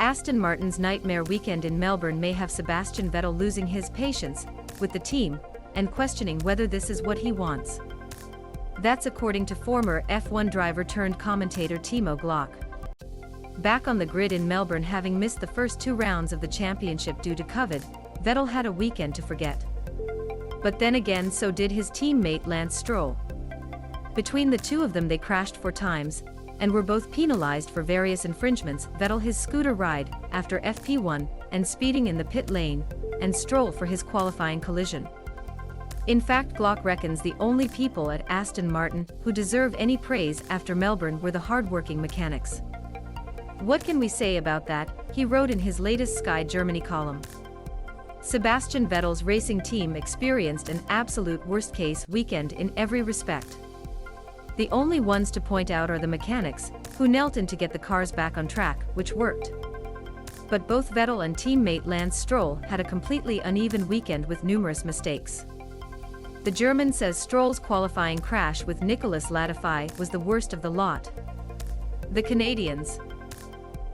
Aston Martin's nightmare weekend in Melbourne may have Sebastian Vettel losing his patience with the team and questioning whether this is what he wants. That's according to former F1 driver turned commentator Timo Glock. Back on the grid in Melbourne, having missed the first 2 rounds of the championship due to COVID, Vettel had a weekend to forget. But then again, so did his teammate Lance Stroll. Between the two of them, they crashed 4 times, and were both penalized for various infringements: Vettel his scooter ride after FP1 and speeding in the pit lane, and Stroll for his qualifying collision. In fact, Glock reckons the only people at Aston Martin who deserve any praise after Melbourne were the hardworking mechanics. What can we say about that, he wrote in his latest Sky Germany column. Sebastian Vettel's racing team experienced an absolute worst-case weekend in every respect. The only ones to point out are the mechanics, who knelt in to get the cars back on track, which worked. But both Vettel and teammate Lance Stroll had a completely uneven weekend with numerous mistakes. The German says Stroll's qualifying crash with Nicolas Latifi was the worst of the lot. The Canadians,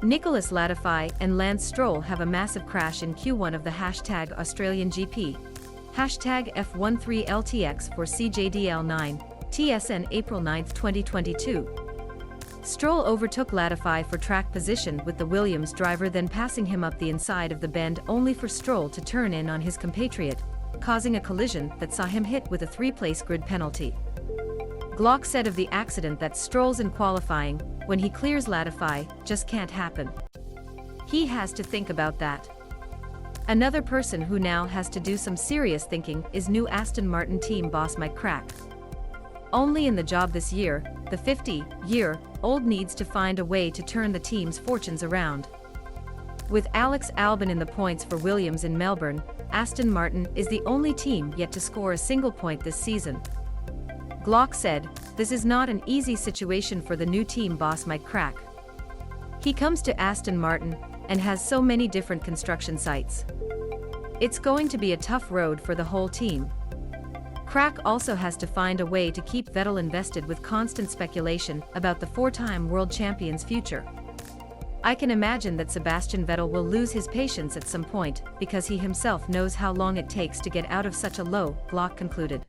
Nicolas Latifi and Lance Stroll, have a massive crash in Q1 of the #Australian GP, #F13LTX for CJDL9, TSN April 9, 2022. Stroll overtook Latifi for track position with the Williams driver, then passing him up the inside of the bend, only for Stroll to turn in on his compatriot, causing a collision that saw him hit with a 3-place grid penalty. Glock said of the accident that Stroll's in qualifying, when he clears Latifi, just can't happen. He has to think about that. Another person who now has to do some serious thinking is new Aston Martin team boss Mike Crack. Only in the job this year, the 50-year-old needs to find a way to turn the team's fortunes around. With Alex Albon in the points for Williams in Melbourne, Aston Martin is the only team yet to score a single point this season. Glock said, "This is not an easy situation for the new team boss Mike Crack. He comes to Aston Martin and has so many different construction sites. It's going to be a tough road for the whole team." Crack also has to find a way to keep Vettel invested with constant speculation about the 4-time world champion's future. "I can imagine that Sebastian Vettel will lose his patience at some point, because he himself knows how long it takes to get out of such a low," Glock concluded.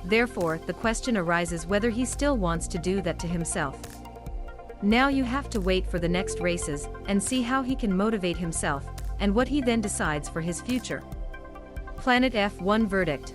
Therefore, the question arises whether he still wants to do that to himself. Now you have to wait for the next races and see how he can motivate himself, and what he then decides for his future. Planet F1 verdict.